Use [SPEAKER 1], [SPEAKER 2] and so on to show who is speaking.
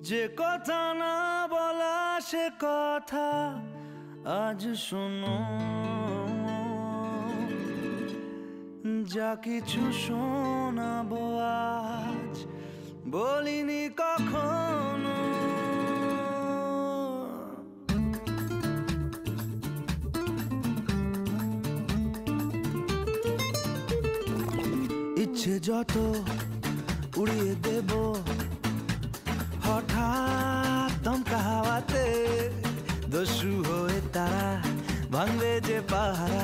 [SPEAKER 1] যে কথা না বলা সে কথা আজ শোনো, যা কিছু শোনাবো আজ বলিনি কখনো। ইচ্ছে যত উড়িয়ে দেব হঠাৎ দমকা হাওয়াতে, দস্যু হয়ে তারা ভাঙবে যে পাহাড়